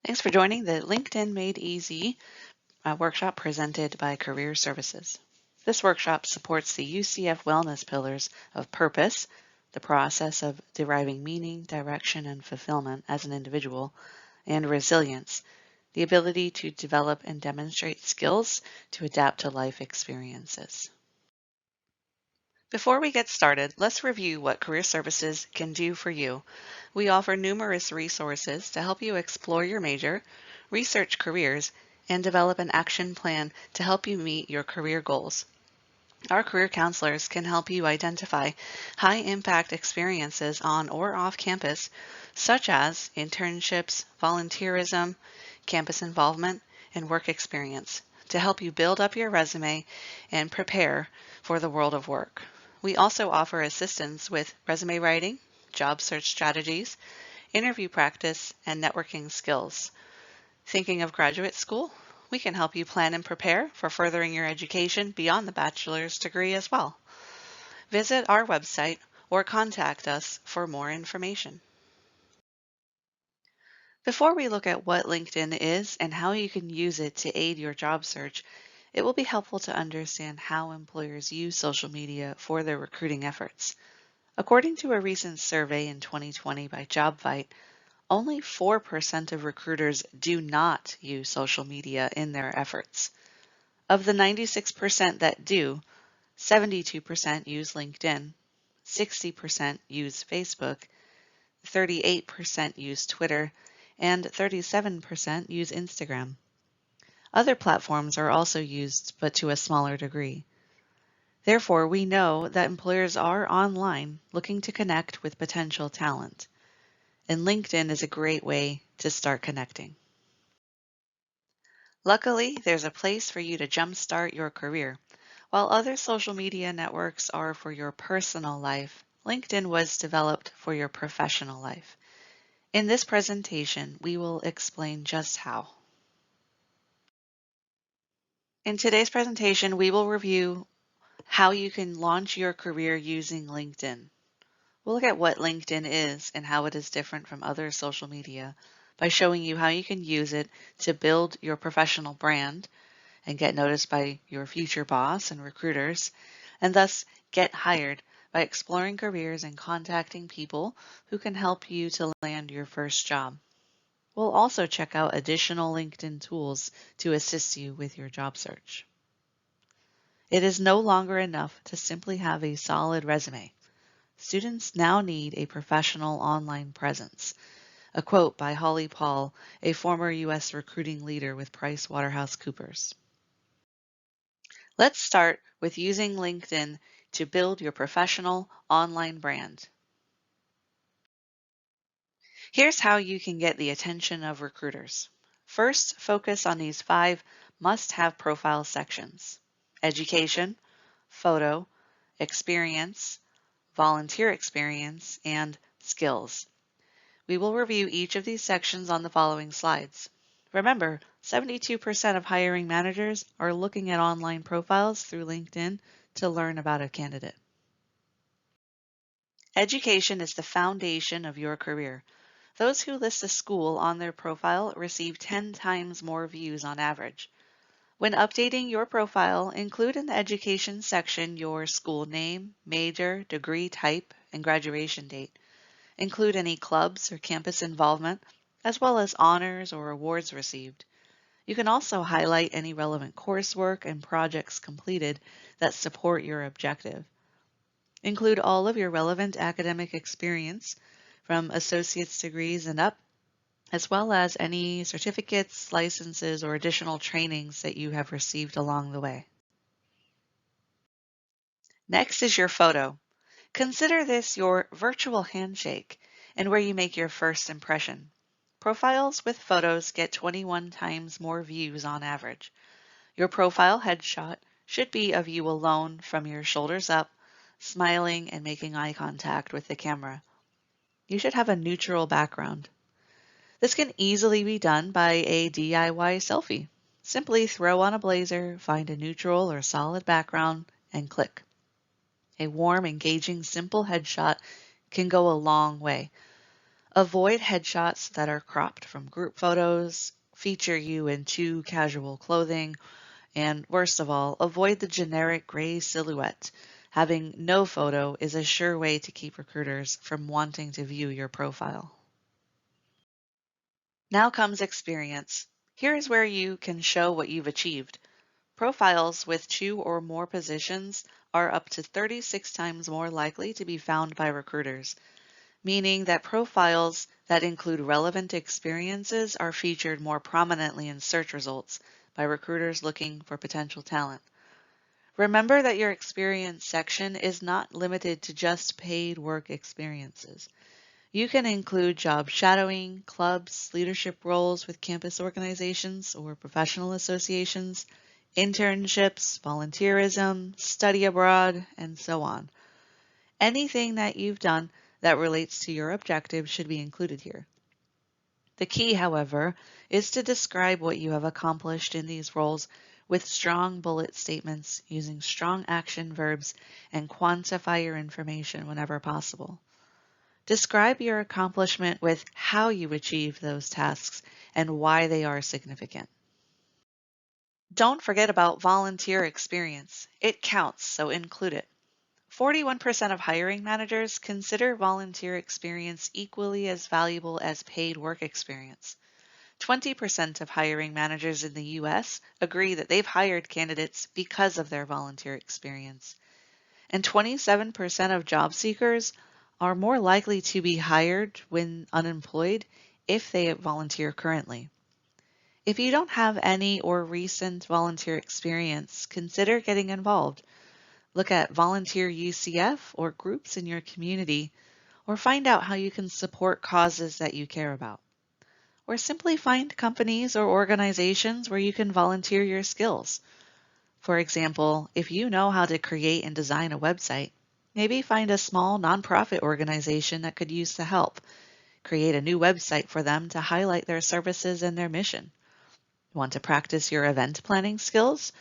Thanks for joining the LinkedIn Made Easy workshop presented by Career Services. This workshop supports the UCF wellness pillars of purpose, the process of deriving meaning, direction, and fulfillment as an individual, and resilience, the ability to develop and demonstrate skills to adapt to life experiences. Before we get started, let's review what Career Services can do for you. We offer numerous resources to help you explore your major, research careers, and develop an action plan to help you meet your career goals. Our career counselors can help you identify high-impact experiences on or off campus, such as internships, volunteerism, campus involvement, and work experience, to help you build up your resume and prepare for the world of work. We also offer assistance with resume writing, job search strategies, interview practice, and networking skills. Thinking of graduate school? We can help you plan and prepare for furthering your education beyond the bachelor's degree as well. Visit our website or contact us for more information. Before we look at what LinkedIn is and how you can use it to aid your job search, it will be helpful to understand how employers use social media for their recruiting efforts. According to a recent survey in 2020 by JobVite, only 4% of recruiters do not use social media in their efforts. Of the 96% that do, 72% use LinkedIn, 60% use Facebook, 38% use Twitter, and 37% use Instagram. Other platforms are also used, but to a smaller degree. Therefore, we know that employers are online looking to connect with potential talent, and LinkedIn is a great way to start connecting. Luckily, there's a place for you to jumpstart your career. While other social media networks are for your personal life, LinkedIn was developed for your professional life. In this presentation, we will explain just how. In today's presentation, we will review how you can launch your career using LinkedIn. We'll look at what LinkedIn is and how it is different from other social media by showing you how you can use it to build your professional brand and get noticed by your future boss and recruiters, and thus get hired by exploring careers and contacting people who can help you to land your first job. We'll also check out additional LinkedIn tools to assist you with your job search. It is no longer enough to simply have a solid resume. Students now need a professional online presence. A quote by Holly Paul, a former U.S. recruiting leader with PricewaterhouseCoopers. Let's start with using LinkedIn to build your professional online brand. Here's how you can get the attention of recruiters. First, focus on these 5 must-have profile sections: education, photo, experience, volunteer experience, and skills. We will review each of these sections on the following slides. Remember, 72% of hiring managers are looking at online profiles through LinkedIn to learn about a candidate. Education is the foundation of your career. Those who list a school on their profile receive 10 times more views on average. When updating your profile, include in the education section your school name, major, degree type, and graduation date. Include any clubs or campus involvement, as well as honors or awards received. You can also highlight any relevant coursework and projects completed that support your objective. Include all of your relevant academic experience, from associate's degrees and up, as well as any certificates, licenses, or additional trainings that you have received along the way. Next is your photo. Consider this your virtual handshake and where you make your first impression. Profiles with photos get 21 times more views on average. Your profile headshot should be of you alone from your shoulders up, smiling and making eye contact with the camera. You should have a neutral background. This can easily be done by a DIY selfie. Simply throw on a blazer, find a neutral or solid background, and click. A warm, engaging, simple headshot can go a long way. Avoid headshots that are cropped from group photos, feature you in too casual clothing, and worst of all, avoid the generic gray silhouette. Having no photo is a sure way to keep recruiters from wanting to view your profile. Now comes experience. Here is where you can show what you've achieved. Profiles with 2 or more positions are up to 36 times more likely to be found by recruiters, meaning that profiles that include relevant experiences are featured more prominently in search results by recruiters looking for potential talent. Remember that your experience section is not limited to just paid work experiences. You can include job shadowing, clubs, leadership roles with campus organizations or professional associations, internships, volunteerism, study abroad, and so on. Anything that you've done that relates to your objective should be included here. The key, however, is to describe what you have accomplished in these roles with strong bullet statements using strong action verbs and quantify your information whenever possible. Describe your accomplishment with how you achieved those tasks and why they are significant. Don't forget about volunteer experience. It counts, so include it. 41% of hiring managers consider volunteer experience equally as valuable as paid work experience. 20% of hiring managers in the US agree that they've hired candidates because of their volunteer experience. And 27% of job seekers are more likely to be hired when unemployed if they volunteer currently. If you don't have any or recent volunteer experience, consider getting involved. Look at volunteer UCF or groups in your community, or find out how you can support causes that you care about. Or simply find companies or organizations where you can volunteer your skills. For example, if you know how to create and design a website, maybe find a small nonprofit organization that could use the help. Create a new website for them to highlight their services and their mission. Want to practice your event planning skills?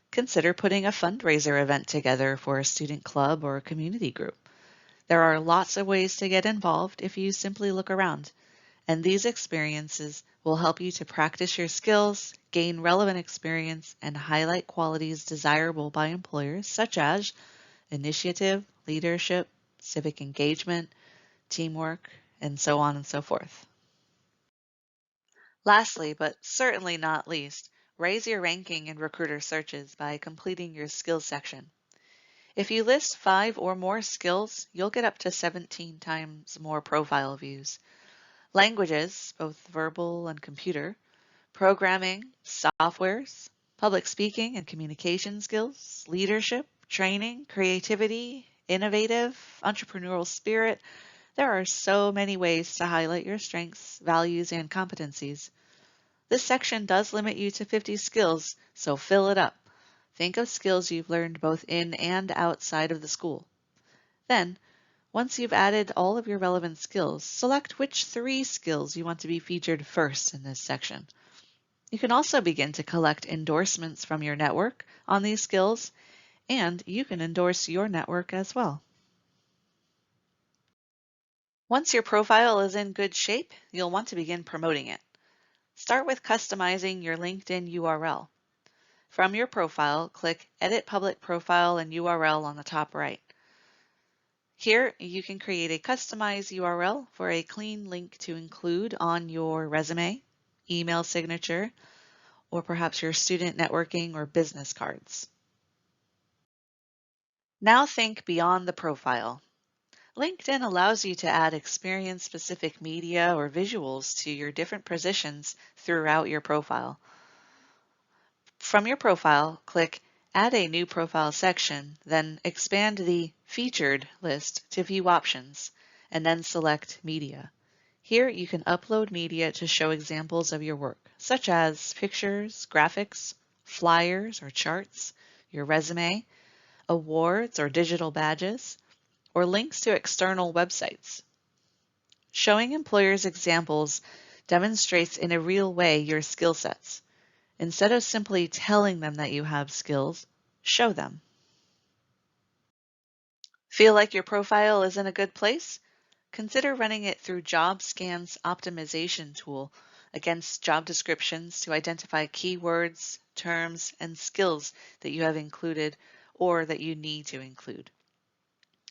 Consider putting a fundraiser event together for a student club or a community group. There are lots of ways to get involved if you simply look around, and these experiences will help you to practice your skills, gain relevant experience, and highlight qualities desirable by employers such as initiative, leadership, civic engagement, teamwork, and so on and so forth. Lastly, but certainly not least, raise your ranking in recruiter searches by completing your skills section. If you list 5 or more skills, you'll get up to 17 times more profile views. Languages, both verbal and computer, programming, softwares, public speaking and communication skills, leadership, training, creativity, innovative, entrepreneurial spirit. There are so many ways to highlight your strengths, values, and competencies. This section does limit you to 50 skills, so fill it up. Think of skills you've learned both in and outside of the school. Then, once you've added all of your relevant skills, select which 3 skills you want to be featured first in this section. You can also begin to collect endorsements from your network on these skills, and you can endorse your network as well. Once your profile is in good shape, you'll want to begin promoting it. Start with customizing your LinkedIn URL. From your profile, click Edit Public Profile and URL on the top right. Here, you can create a customized URL for a clean link to include on your resume, email signature, or perhaps your student networking or business cards. Now think beyond the profile. LinkedIn allows you to add experience-specific media or visuals to your different positions throughout your profile. From your profile, click Add a new profile section, then expand the Featured list to view options, and then select Media. Here you can upload media to show examples of your work, such as pictures, graphics, flyers or charts, your resume, awards or digital badges, or links to external websites. Showing employers examples demonstrates in a real way your skill sets. Instead of simply telling them that you have skills, show them. Feel like your profile is in a good place? consider running it through JobScan's optimization tool against job descriptions to identify keywords, terms, and skills that you have included or that you need to include.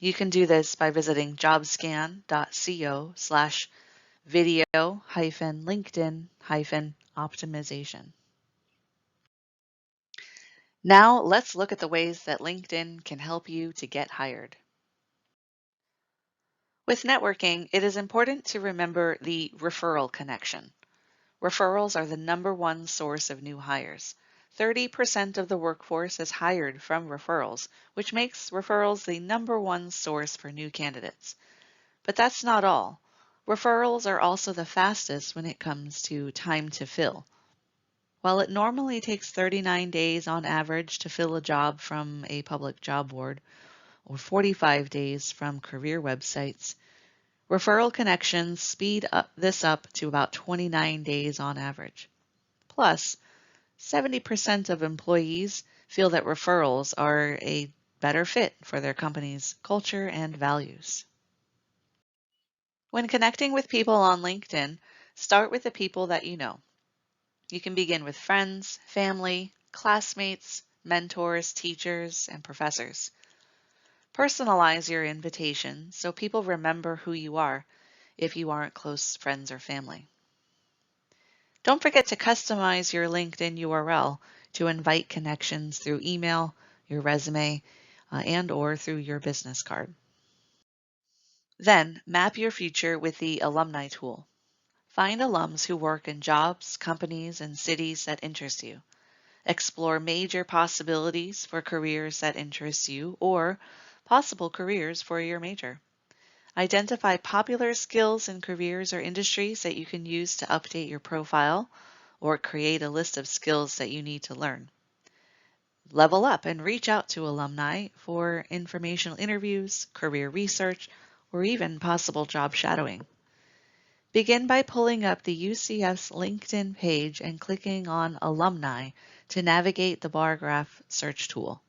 You can do this by visiting jobscan.co/video-LinkedIn-optimization. Now let's look at the ways that LinkedIn can help you to get hired. With networking, it is important to remember the referral connection. Referrals are the number one source of new hires. 30% of the workforce is hired from referrals, which makes referrals the number one source for new candidates. But that's not all. Referrals are also the fastest when it comes to time to fill. While it normally takes 39 days on average to fill a job from a public job board, or 45 days from career websites, referral connections speed this up to about 29 days on average. Plus, 70% of employees feel that referrals are a better fit for their company's culture and values. When connecting with people on LinkedIn, start with the people that you know. You can begin with friends, family, classmates, mentors, teachers, and professors. Personalize your invitation so people remember who you are if you aren't close friends or family. Don't forget to customize your LinkedIn URL to invite connections through email, your resume, and/or through your business card. Then, map your future with the alumni tool. Find alums who work in jobs, companies, and cities that interest you. Explore major possibilities for careers that interest you or possible careers for your major. Identify popular skills in careers or industries that you can use to update your profile or create a list of skills that you need to learn. Level up and reach out to alumni for informational interviews, career research, or even possible job shadowing. Begin by pulling up the UCF's LinkedIn page and clicking on Alumni to navigate the bar graph search tool.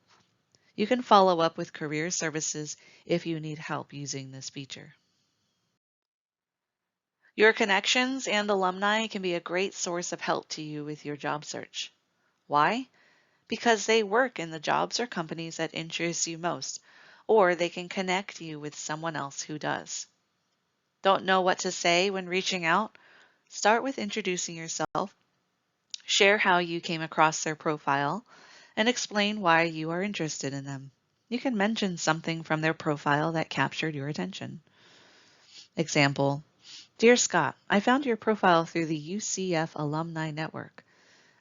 You can follow up with career services if you need help using this feature. Your connections and alumni can be a great source of help to you with your job search. Why? Because they work in the jobs or companies that interest you most, or they can connect you with someone else who does. Don't know what to say when reaching out? Start with introducing yourself, share how you came across their profile, and explain why you are interested in them. You can mention something from their profile that captured your attention. Example, Dear Scott, I found your profile through the UCF Alumni Network.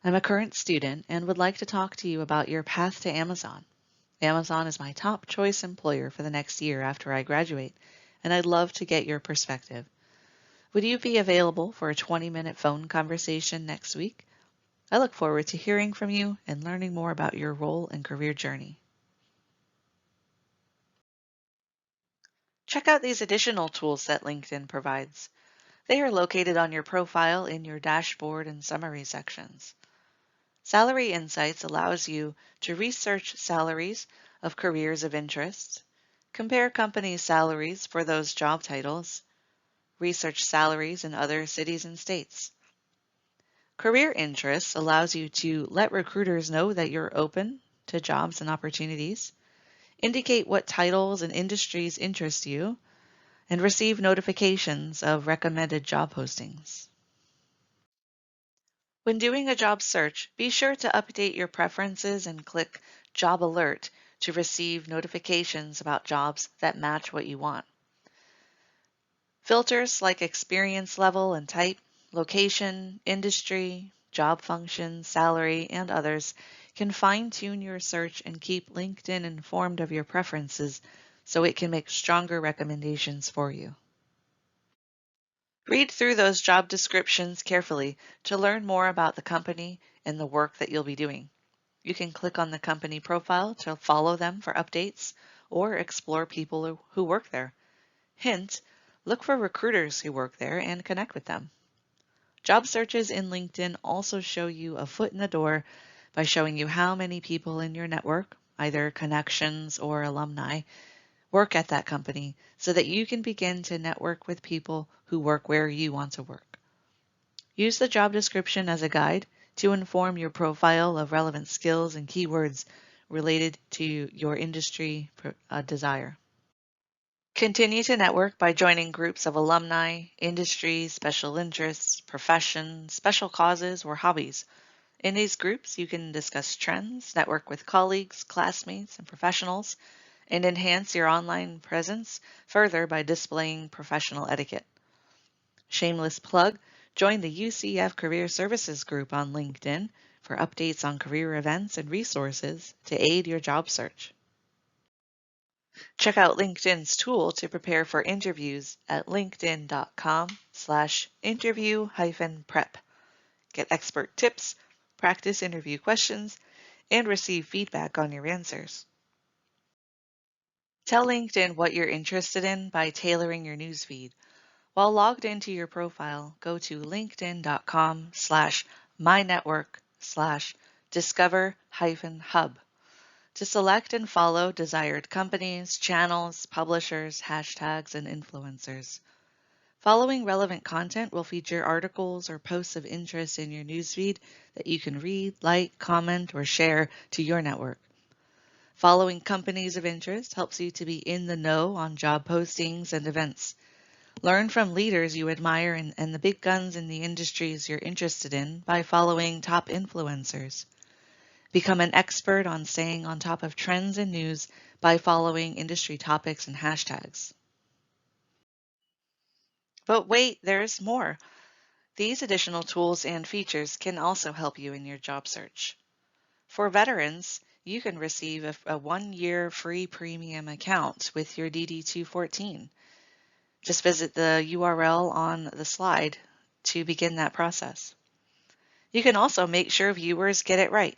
I'm a current student and would like to talk to you about your path to Amazon. Amazon is my top choice employer for the next year after I graduate, and I'd love to get your perspective. Would you be available for a 20-minute phone conversation next week? I look forward to hearing from you and learning more about your role and career journey. Check out these additional tools that LinkedIn provides. They are located on your profile in your dashboard and summary sections. Salary Insights allows you to research salaries of careers of interest, compare company salaries for those job titles, research salaries in other cities and states. Career Interests allows you to let recruiters know that you're open to jobs and opportunities, indicate what titles and industries interest you, and receive notifications of recommended job postings. When doing a job search, be sure to update your preferences and click Job Alert to receive notifications about jobs that match what you want. Filters like experience level and type, location, industry, job function, salary, and others can fine-tune your search and keep LinkedIn informed of your preferences so it can make stronger recommendations for you. Read through those job descriptions carefully to learn more about the company and the work that you'll be doing. You can click on the company profile to follow them for updates or explore people who work there. Hint, look for recruiters who work there and connect with them. Job searches in LinkedIn also show you a foot in the door by showing you how many people in your network, either connections or alumni, work at that company so that you can begin to network with people who work where you want to work. Use the job description as a guide to inform your profile of relevant skills and keywords related to your industry desire. Continue to network by joining groups of alumni, industries, special interests, professions, special causes, or hobbies. In these groups, you can discuss trends, network with colleagues, classmates, and professionals, and enhance your online presence further by displaying professional etiquette. Shameless plug, join the UCF Career Services group on LinkedIn for updates on career events and resources to aid your job search. Check out LinkedIn's tool to prepare for interviews at linkedin.com/interview-prep. Get expert tips, practice interview questions, and receive feedback on your answers. Tell LinkedIn what you're interested in by tailoring your newsfeed. While logged into your profile, go to linkedin.com/mynetwork/discover-hub to select and follow desired companies, channels, publishers, hashtags, and influencers. Following relevant content will feature articles or posts of interest in your newsfeed that you can read, like, comment, or share to your network. Following companies of interest helps you to be in the know on job postings and events. Learn from leaders you admire and the big guns in the industries you're interested in by following top influencers. Become an expert on staying on top of trends and news by following industry topics and hashtags. But wait, there's more. These additional tools and features can also help you in your job search. For veterans, you can receive a 1-year free premium account with your DD-214. Just visit the URL on the slide to begin that process. You can also make sure viewers get it right.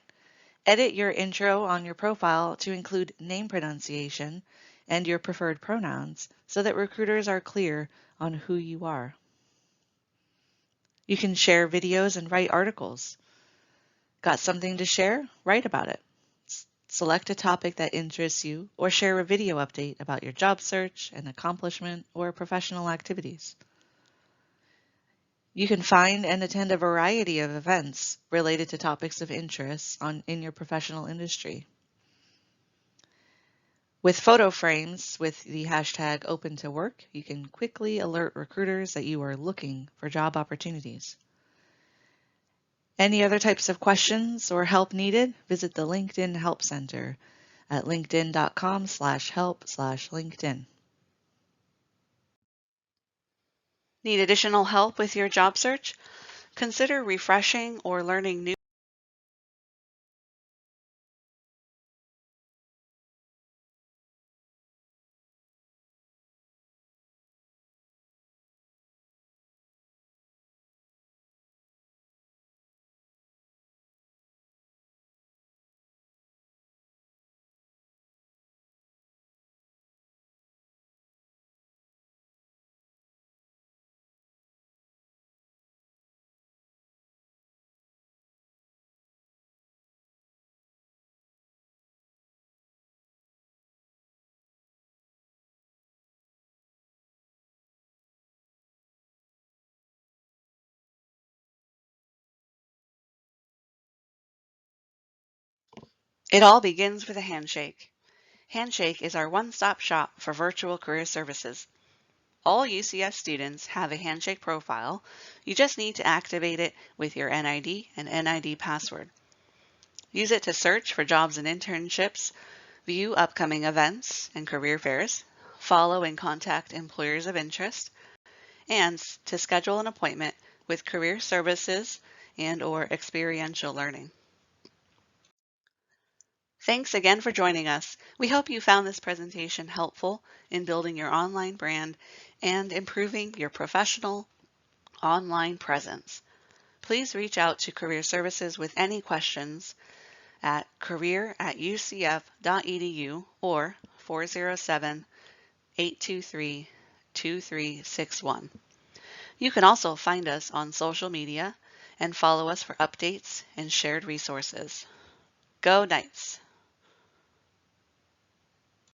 Edit your intro on your profile to include name pronunciation and your preferred pronouns so that recruiters are clear on who you are. You can share videos and write articles. Got something to share? Write about it. Select a topic that interests you or share a video update about your job search, an accomplishment, or professional activities. You can find and attend a variety of events related to topics of interest in your professional industry. With photo frames with the hashtag open to work, you can quickly alert recruiters that you are looking for job opportunities. Any other types of questions or help needed? Visit the LinkedIn Help Center at linkedin.com/help/LinkedIn. Need additional help with your job search? Consider refreshing or learning new It all begins with a handshake. Handshake is our one-stop shop for virtual career services. All UCF students have a Handshake profile. You just need to activate it with your NID and NID password. Use it to search for jobs and internships, view upcoming events and career fairs, follow and contact employers of interest, and to schedule an appointment with career services and/or experiential learning. Thanks again for joining us. We hope you found this presentation helpful in building your online brand and improving your professional online presence. Please reach out to Career Services with any questions at career@ucf.edu or 407-823-2361. You can also find us on social media and follow us for updates and shared resources. Go Knights!